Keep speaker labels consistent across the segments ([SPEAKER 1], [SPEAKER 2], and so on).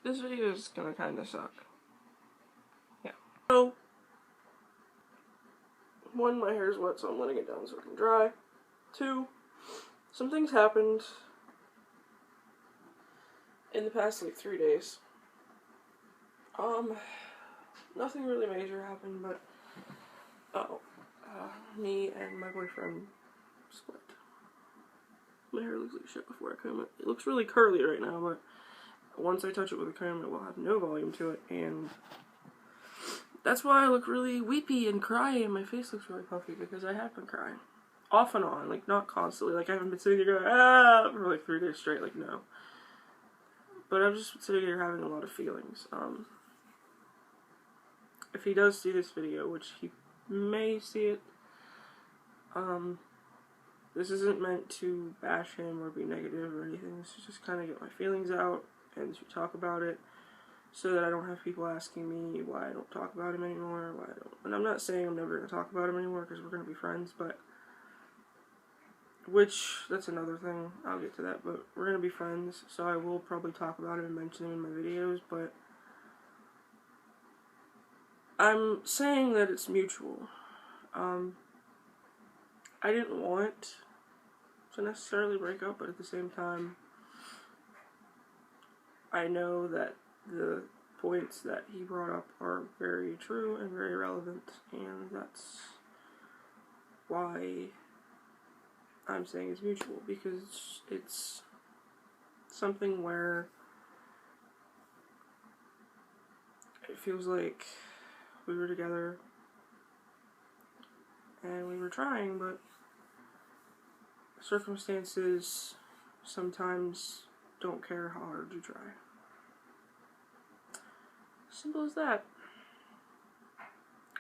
[SPEAKER 1] this video is gonna kinda suck. Yeah. So, one, my hair's wet, so I'm letting it down so it can dry. Two, some things happened in the past, like, 3 days. Nothing really major happened, but, me and my boyfriend split. My hair looks like shit before I comb it. It looks really curly right now, but once I touch it with a comb, it will have no volume to it, and that's why I look really weepy and cryy, and my face looks really puffy, because I have been crying. Off and on, like, not constantly. Like, I haven't been sitting there going, ah, for like 3 days straight, like, no. But I've just been sitting here having a lot of feelings. If he does see this video, which he may see it, this isn't meant to bash him or be negative or anything. This is just kind of get my feelings out and to talk about it, so that I don't have people asking me why I don't talk about him anymore, why I don't. And I'm not saying I'm never going to talk about him anymore, because we're going to be friends, but, which, that's another thing, I'll get to that, but we're going to be friends, so I will probably talk about him and mention him in my videos, but I'm saying that it's mutual. I didn't want to necessarily break up, but at the same time, I know that the points that he brought up are very true and very relevant, and that's why I'm saying it's mutual, because it's something where it feels like we were together and we were trying, but circumstances sometimes don't care how hard you try. Simple as that.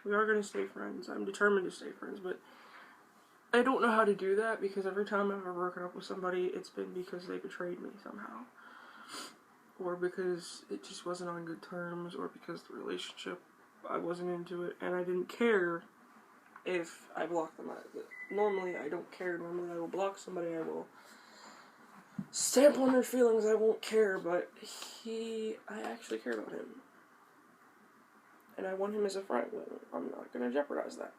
[SPEAKER 1] We are going to stay friends. I'm determined to stay friends, but I don't know how to do that, because every time I've ever broken up with somebody, it's been because they betrayed me somehow. Or because it just wasn't on good terms, or because the relationship, I wasn't into it, and I didn't care if I blocked them out of it. Normally, I don't care. Normally, I will block somebody, I will stamp on their feelings, I won't care, but I actually care about him. And I want him as a friend, and I'm not going to jeopardize that.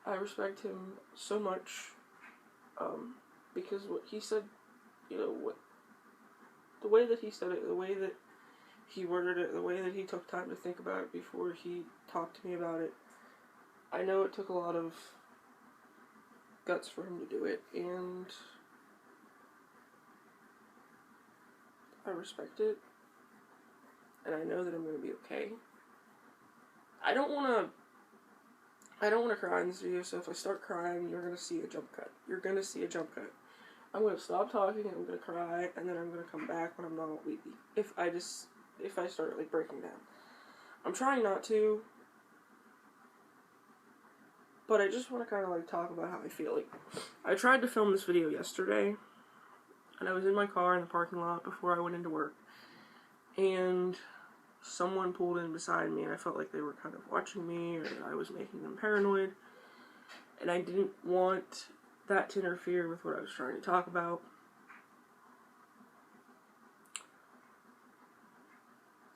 [SPEAKER 1] I respect him so much, because what he said, you know, the way that he said it, the way that he worded it, the way that he took time to think about it before he talked to me about it, I know it took a lot of guts for him to do it, and I respect it, and I know that I'm going to be okay. I don't want to cry in this video, so if I start crying, you're going to see a jump cut. You're going to see a jump cut. I'm going to stop talking, I'm going to cry, and then I'm going to come back when I'm not weepy. If I start, like, breaking down. I'm trying not to, but I just want to kind of, like, talk about how I feel. Like, I tried to film this video yesterday, and I was in my car in the parking lot before I went into work, and someone pulled in beside me, and I felt like they were kind of watching me, or that I was making them paranoid, and I didn't want that to interfere with what I was trying to talk about.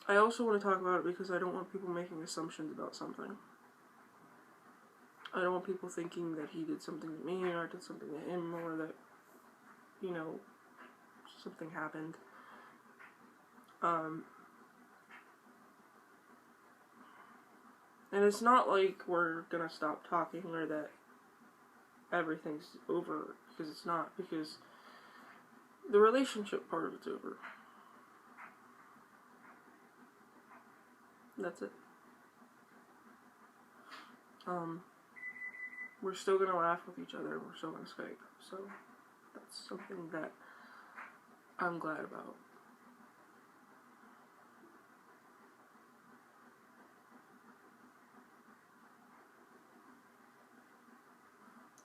[SPEAKER 1] I also want to talk about it because I don't want people making assumptions about something. I don't want people thinking that he did something to me, or I did something to him, or that, you know, something happened. And it's not like we're gonna stop talking, or that everything's over, because it's not, because the relationship part of it's over. That's it. We're still gonna laugh with each other, and we're still gonna Skype, so that's something that I'm glad about.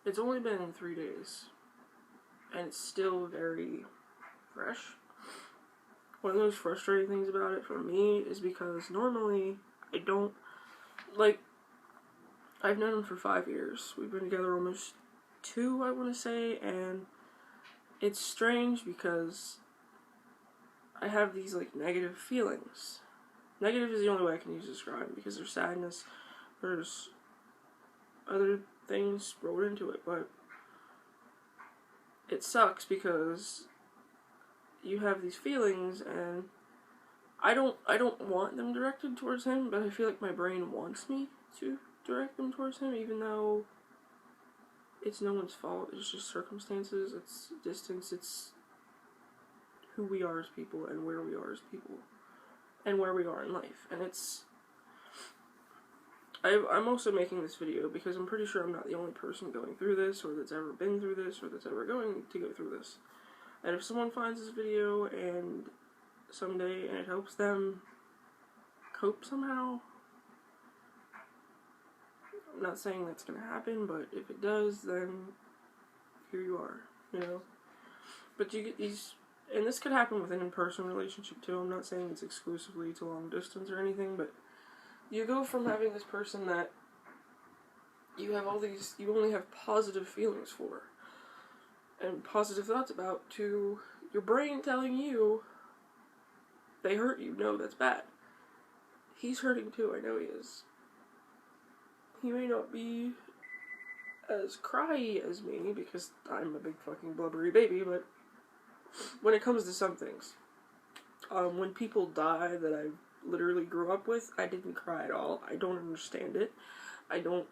[SPEAKER 1] It's only been 3 days, and it's still very fresh. One of those frustrating things about it for me is because normally I don't, like, I've known him for 5 years. We've been together almost 2, I want to say, and it's strange because I have these, like, negative feelings. Negative is the only way I can use to describe it, because there's sadness, there's other things rolled into it, but it sucks because you have these feelings, and I don't want them directed towards him, but I feel like my brain wants me to direct them towards him, even though it's no one's fault. It's just circumstances, it's distance, it's who we are as people, and where we are as people, and where we are in life. And I'm also making this video because I'm pretty sure I'm not the only person going through this, or that's ever been through this, or that's ever going to go through this. And if someone finds this video and someday and it helps them cope somehow, I'm not saying that's going to happen, but if it does, then here you are, you know? But you get these, and this could happen with an in-person relationship too. I'm not saying it's exclusively to long distance or anything, but you go from having this person that you have all these, you only have positive feelings for, and positive thoughts about, to your brain telling you they hurt you. No, that's bad. He's hurting too, I know he is. He may not be as cryy as me, because I'm a big fucking blubbery baby, but when it comes to some things, when people die that I literally grew up with, I didn't cry at all. I don't understand it. I don't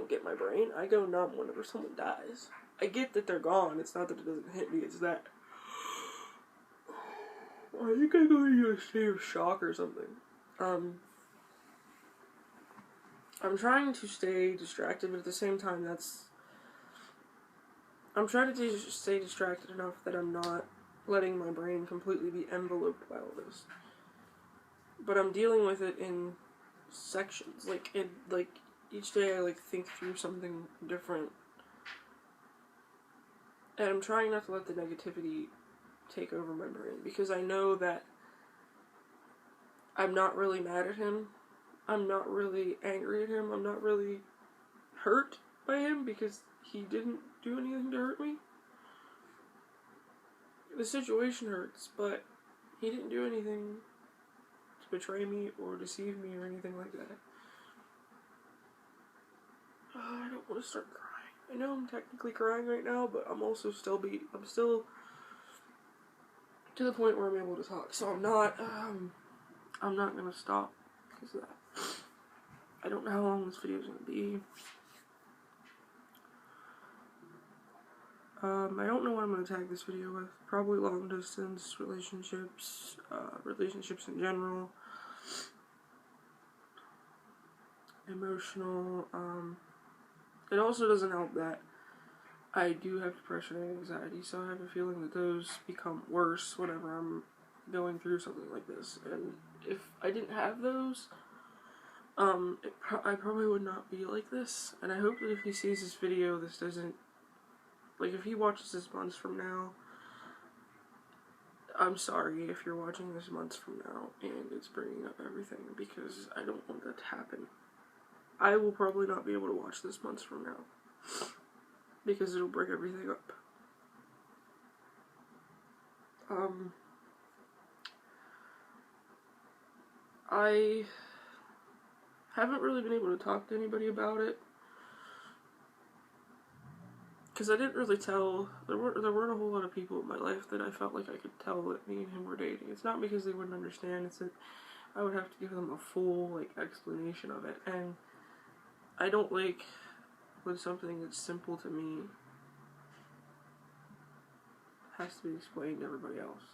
[SPEAKER 1] get my brain. I go numb whenever someone dies. I get that they're gone. It's not that it doesn't hit me, it's that I think I go into a state of shock or something. I'm trying to stay distracted, but at the same time, I'm trying to stay distracted enough that I'm not letting my brain completely be enveloped by all this. But I'm dealing with it in sections. Like each day I, think through something different. And I'm trying not to let the negativity take over my brain, because I know that I'm not really mad at him. I'm not really angry at him. I'm not really hurt by him, because he didn't do anything to hurt me. The situation hurts, but he didn't do anything to betray me or deceive me or anything like that. I don't want to start crying. I know I'm technically crying right now, but I'm also still to the point where I'm able to talk. So I'm not gonna stop because of that. I don't know how long this video is gonna be. I don't know what I'm gonna tag this video with. Probably long distance relationships, relationships in general, emotional. It also doesn't help that I do have depression and anxiety, so I have a feeling that those become worse whenever I'm going through something like this. And if I didn't have those, I probably would not be like this. And I hope that if he sees this video, this doesn't, if he watches this months from now, I'm sorry if you're watching this months from now and it's bringing up everything, because I don't want that to happen. I will probably not be able to watch this months from now, because it'll bring everything up. I haven't really been able to talk to anybody about it, because I didn't really tell, there weren't a whole lot of people in my life that I felt like I could tell that me and him were dating. It's not because they wouldn't understand, it's that I would have to give them a full, explanation of it, and I don't like when something that's simple to me has to be explained to everybody else.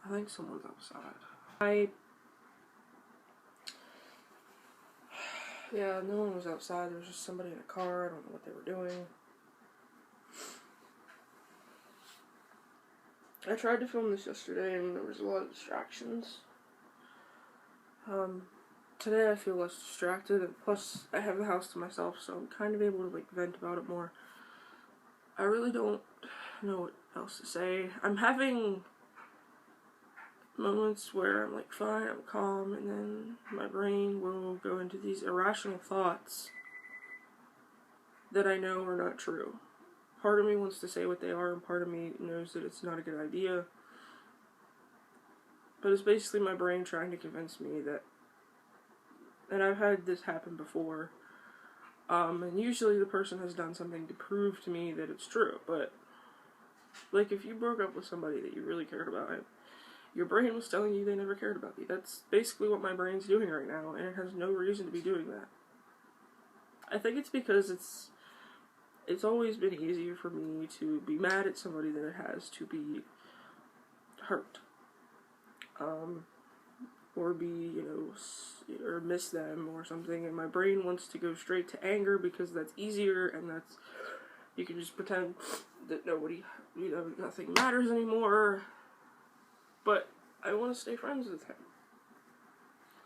[SPEAKER 1] I think someone's outside. Yeah, no one was outside. There was just somebody in a car. I don't know what they were doing. I tried to film this yesterday and there was a lot of distractions. Today I feel less distracted, and plus I have the house to myself, so I'm kind of able to vent about it more. I really don't know what else to say. I'm having moments where I'm fine, I'm calm, and then my brain will go into these irrational thoughts that I know are not true. part of me wants to say what they are, and part of me knows that it's not a good idea. But it's basically my brain trying to convince me that, and I've had this happen before, and usually the person has done something to prove to me that it's true, but, like, if you broke up with somebody that you really cared about, your brain was telling you they never cared about you. That's basically what my brain's doing right now, and it has no reason to be doing that. I think it's because it's always been easier for me to be mad at somebody than it has to be hurt. Or be, or miss them or something, and my brain wants to go straight to anger because that's easier, and that's, you can just pretend that nothing matters anymore. But I want to stay friends with him.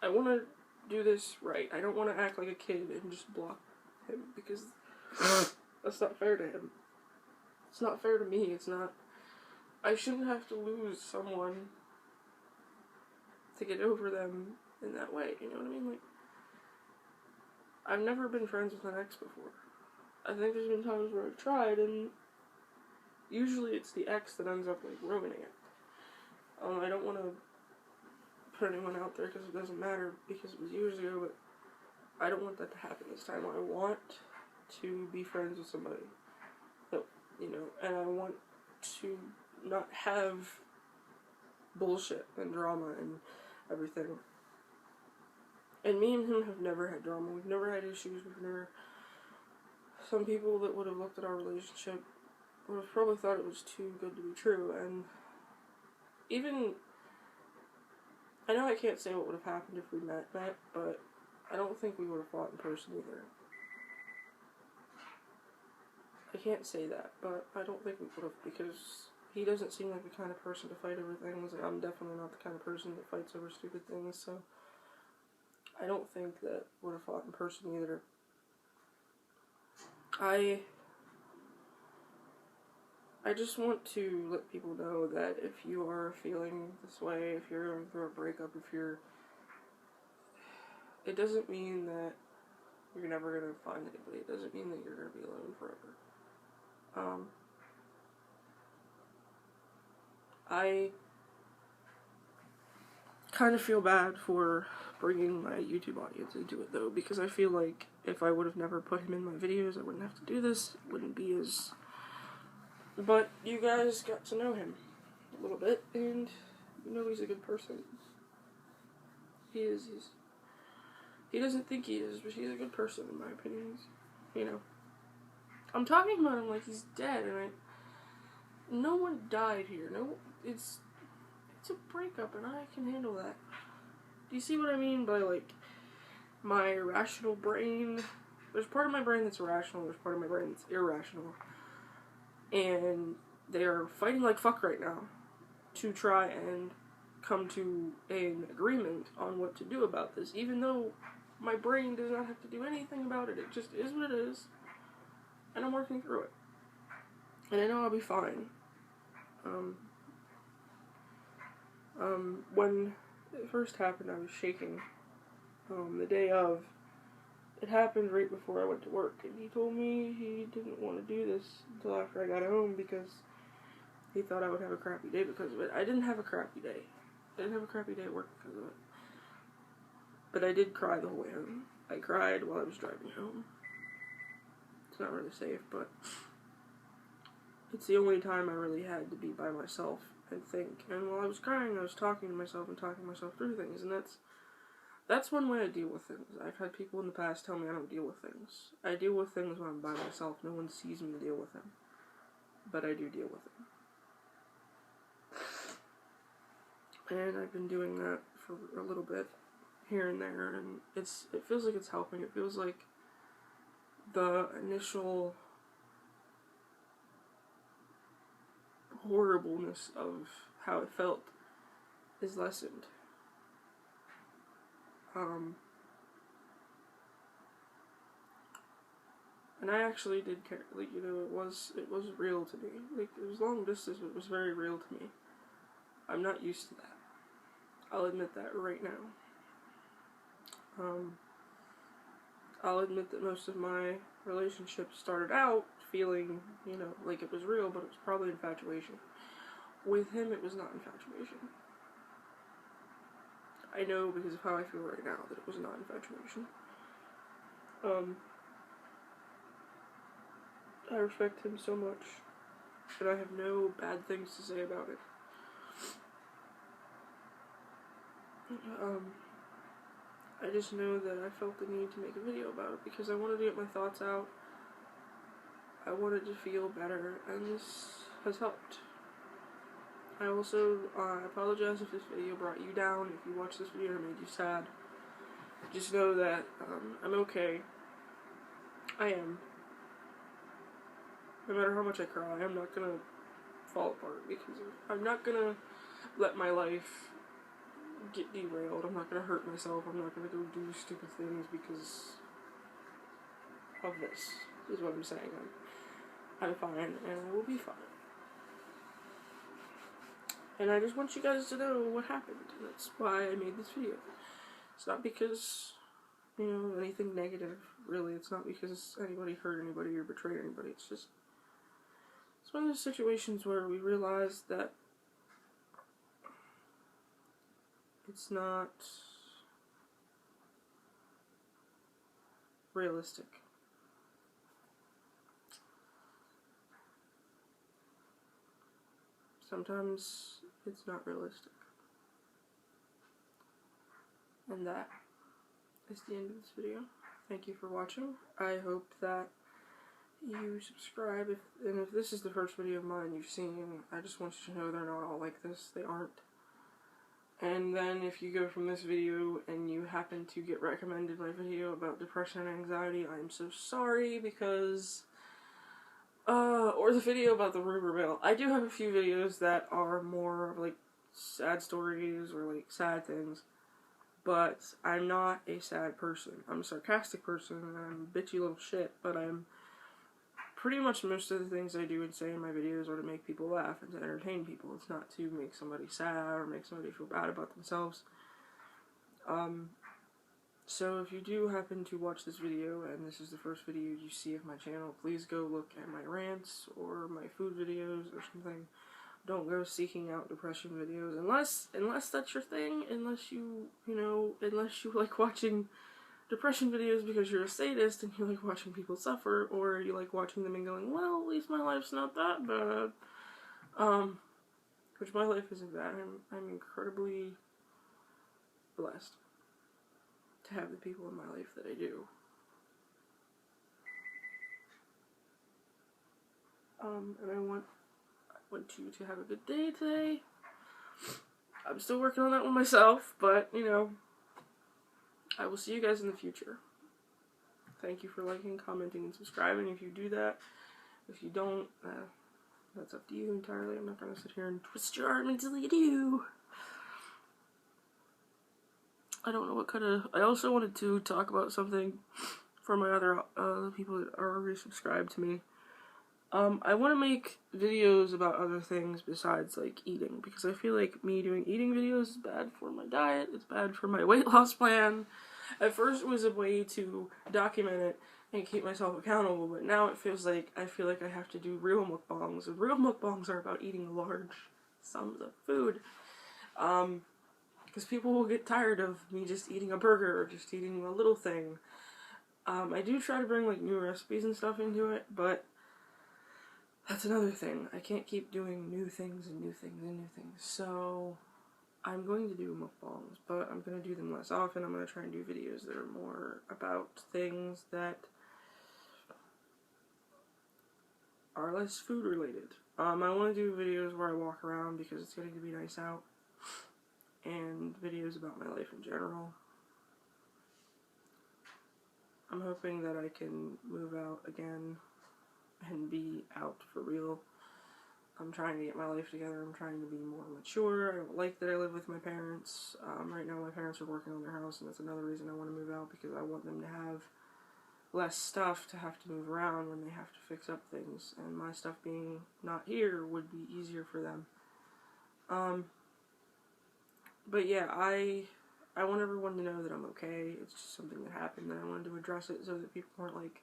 [SPEAKER 1] I want to do this right. I don't want to act like a kid and just block him, because that's not fair to him. It's not fair to me. It's not. I shouldn't have to lose someone to get over them in that way. You know what I mean? Like, I've never been friends with an ex before. I think there's been times where I've tried, and usually it's the ex that ends up, like, ruining it. I don't want to put anyone out there because it doesn't matter, because it was years ago, but I don't want that to happen this time. I want to be friends with somebody that, and I want to not have bullshit and drama and everything. And me and him have never had drama. We've never had issues. Some people that would have looked at our relationship would have probably thought it was too good to be true, and even, I know I can't say what would have happened if we met, but I don't think we would have fought in person either. I can't say that, but I don't think we would have, because he doesn't seem like the kind of person to fight over things, and I'm definitely not the kind of person that fights over stupid things, so I don't think that we would have fought in person either. I just want to let people know that if you are feeling this way, if you're going through a breakup, it doesn't mean that you're never going to find anybody. It doesn't mean that you're going to be alone forever. I kind of feel bad for bringing my YouTube audience into it, though, because I feel like if I would have never put him in my videos, I wouldn't have to do this. It wouldn't be as... But you guys got to know him a little bit, and he's a good person. He is. He doesn't think he is, but he's a good person, in my opinion. I'm talking about him like he's dead, and no one died here. It's a breakup, and I can handle that. Do you see what I mean by, like, my rational brain? There's part of my brain that's rational, there's part of my brain that's irrational. And they are fighting like fuck right now to try and come to an agreement on what to do about this, even though my brain does not have to do anything about it. It just is what it is, and I'm working through it. And I know I'll be fine. When it first happened, I was shaking. The day of, it happened right before I went to work, and he told me he didn't want to do this until after I got home because he thought I would have a crappy day because of it. I didn't have a crappy day. I didn't have a crappy day at work because of it. But I did cry the whole way home. I cried while I was driving home. It's not really safe, but it's the only time I really had to be by myself and think. And while I was crying, I was talking to myself and talking myself through things, and that's one way I deal with things. I've had people in the past tell me I don't deal with things. I deal with things when I'm by myself. No one sees me deal with them. But I do deal with them. And I've been doing that for a little bit, here and there, and it feels like it's helping. It feels like the initial horribleness of how it felt is lessened. And I actually did care. Like, it was real to me. Like, it was long distance, but it was very real to me. I'm not used to that. I'll admit that right now. I'll admit that most of my relationships started out feeling, you know, like it was real, but it was probably infatuation. With him, it was not infatuation. I know because of how I feel right now that it was not infatuation. I respect him so much, and I have no bad things to say about it. I just know that I felt the need to make a video about it because I wanted to get my thoughts out. I wanted to feel better, and this has helped. I also apologize if this video brought you down, if you watched this video and made you sad. Just know that I'm okay. I am. No matter how much I cry, I'm not gonna fall apart because I'm not gonna let my life get derailed. I'm not gonna hurt myself. I'm not gonna go do stupid things because of this, is what I'm saying. I'm fine, and I will be fine. And I just want you guys to know what happened. That's why I made this video. It's not because, you know, anything negative, really. It's not because anybody hurt anybody or betrayed anybody. It's just, it's one of those situations where we realize that it's not realistic. Sometimes it's not realistic. And that is the end of this video. Thank you for watching. I hope that you subscribe, and if this is the first video of mine you've seen, I just want you to know they're not all like this. They aren't. And then if you go from this video and you happen to get recommended my video about depression and anxiety, I'm so sorry because, or the video about the rumor mill. I do have a few videos that are more of like sad stories or like sad things, but I'm not a sad person. I'm a sarcastic person and I'm a bitchy little shit, but I'm pretty much most of the things I do and say in my videos are to make people laugh and to entertain people. It's not to make somebody sad or make somebody feel bad about themselves. So if you do happen to watch this video and this is the first video you see of my channel, please go look at my rants or my food videos or something. Don't go seeking out depression videos unless that's your thing, unless you like watching depression videos because you're a sadist and you like watching people suffer, or you like watching them and going, well, at least my life's not that bad. Which my life isn't bad. I'm incredibly blessed to have the people in my life that I do. And I want you to have a good day today. I'm still working on that one myself, but, you know, I will see you guys in the future. Thank you for liking, commenting, and subscribing if you do that. If you don't, that's up to you entirely. I'm not going to sit here and twist your arm until you do. I don't know what kind of... I also wanted to talk about something for my other people that are already subscribed to me. I want to make videos about other things besides, like, eating, because I feel like me doing eating videos is bad for my diet, it's bad for my weight loss plan. At first it was a way to document it and keep myself accountable, but now it feels like I have to do real mukbangs, and real mukbangs are about eating large sums of food. Because people will get tired of me just eating a burger or just eating a little thing. I do try to bring, like, new recipes and stuff into it, but that's another thing. I can't keep doing new things and new things and new things. So I'm going to do mukbangs, but I'm going to do them less often. I'm going to try and do videos that are more about things that are less food related. I want to do videos where I walk around because it's getting to be nice out, and videos about my life in general. I'm hoping that I can move out again and be out for real. I'm trying to get my life together. I'm trying to be more mature. I don't like that I live with my parents. Right now my parents are working on their house, and that's another reason I want to move out, because I want them to have less stuff to have to move around when they have to fix up things, and my stuff being not here would be easier for them. But yeah, I want everyone to know that I'm okay. It's just something that happened, and I wanted to address it so that people weren't like,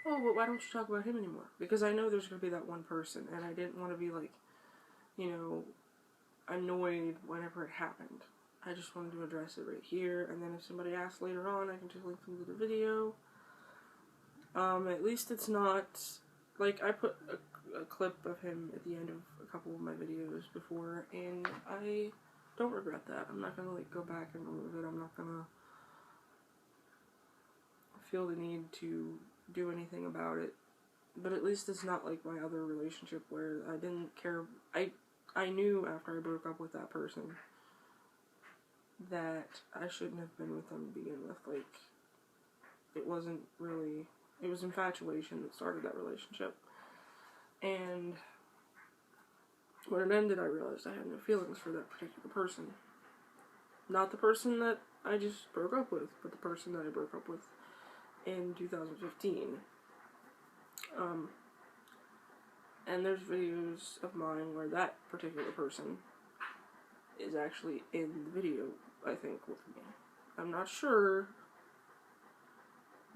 [SPEAKER 1] oh, but why don't you talk about him anymore? Because I know there's going to be that one person, and I didn't want to be like, you know, annoyed whenever it happened. I just wanted to address it right here, and then if somebody asks later on, I can just link them to the video. At least it's not, like, I put a clip of him at the end of a couple of my videos before, and I don't regret that. I'm not gonna, like, go back and remove it. I'm not gonna feel the need to do anything about it. But at least it's not like my other relationship where I didn't care. I knew after I broke up with that person that I shouldn't have been with them to begin with. Like, it wasn't really, it was infatuation that started that relationship. And when it ended, I realized I had no feelings for that particular person. Not the person that I just broke up with, but the person that I broke up with in 2015. And there's videos of mine where that particular person is actually in the video, I think, with me. I'm not sure,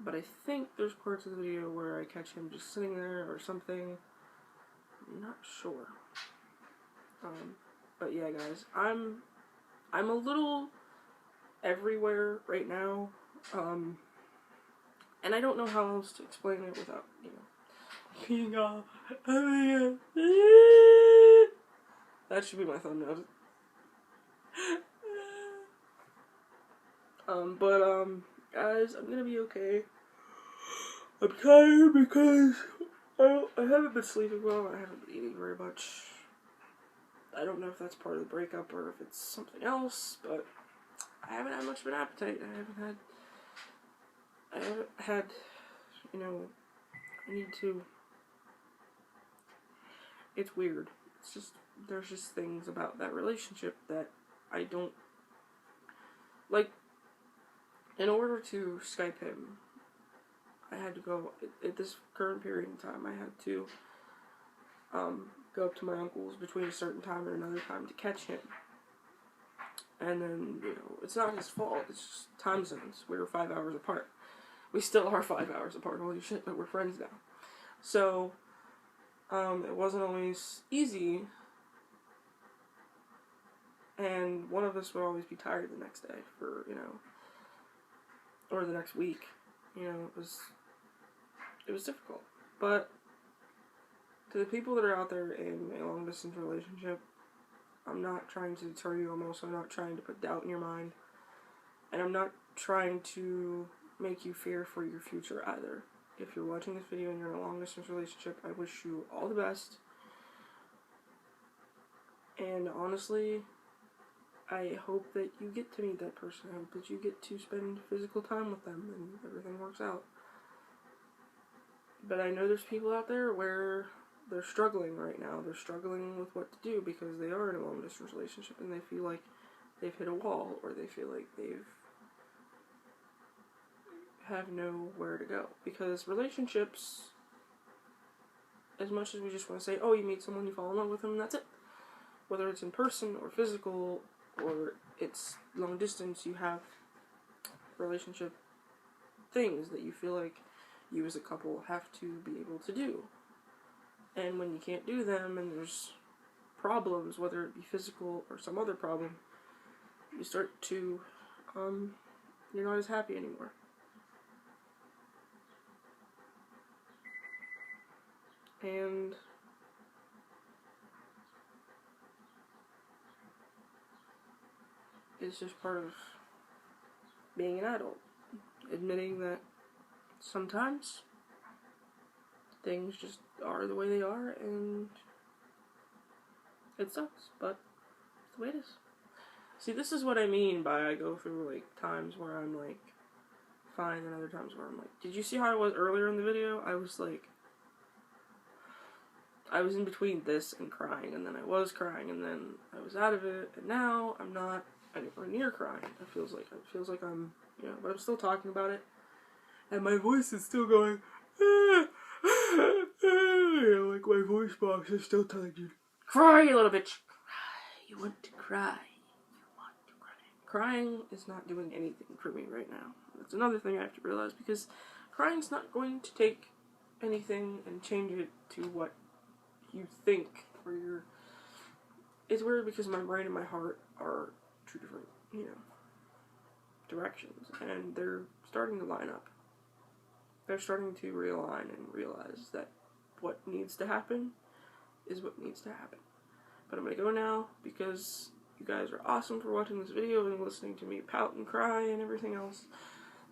[SPEAKER 1] but I think there's parts of the video where I catch him just sitting there or something. I'm not sure. But yeah, guys, I'm a little everywhere right now, and I don't know how else to explain it without, you know, being all, that should be my thumbnail. Guys, I'm gonna be okay. I'm tired because I haven't been sleeping well, I haven't been eating very much. I don't know if that's part of the breakup or if it's something else, but I haven't had much of an appetite. I haven't had, you know, I need to, it's weird. It's just, there's just things about that relationship that I don't, like, in order to Skype him, I had to go, at this current period in time, I had to, go up to my uncle's between a certain time and another time to catch him. And then, you know, it's not his fault, it's just time zones. We were 5 hours apart. We still are 5 hours apart, holy shit, but we're friends now. So, it wasn't always easy, and one of us would always be tired the next day for, you know, or the next week. You know, it was difficult. But to the people that are out there in a long-distance relationship, I'm not trying to deter you. I'm also not trying to put doubt in your mind. And I'm not trying to make you fear for your future either. If you're watching this video and you're in a long-distance relationship, I wish you all the best. And honestly, I hope that you get to meet that person. I hope that you get to spend physical time with them and everything works out. But I know there's people out there where they're struggling right now. They're struggling with what to do because they are in a long-distance relationship and they feel like they've hit a wall, or they feel like have nowhere to go. Because relationships, as much as we just want to say, oh, you meet someone, you fall in love with them, and that's it. Whether it's in person or physical, or it's long distance, you have relationship things that you feel like you as a couple have to be able to do. And when you can't do them and there's problems, whether it be physical or some other problem, you start to, you're not as happy anymore. And it's just part of being an adult. Admitting that sometimes things just are the way they are, and it sucks, but it's the way it is. See, this is what I mean by I go through, like, times where I'm, like, fine, and other times where I'm like, did you see how I was earlier in the video? I was, like, I was in between this and crying, and then I was crying, and then I was out of it, and now I'm not anywhere near crying. It feels like I'm, you know, but I'm still talking about it, and my voice is still going, like my voice box is still telling you, cry, you little bitch. Cry. You want to cry. You want to cry. Crying is not doing anything for me right now. That's another thing I have to realize, because crying's not going to take anything and change it to what you think, or your... It's weird because my brain and my heart are two different, directions, and they're starting to line up. They're starting to realign and realize that what needs to happen is what needs to happen. But I'm gonna go now because you guys are awesome for watching this video and listening to me pout and cry and everything else.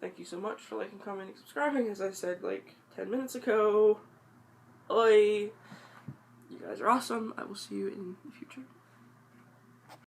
[SPEAKER 1] Thank you so much for liking, commenting, subscribing, as I said like 10 minutes ago. Oi! You guys are awesome. I will see you in the future.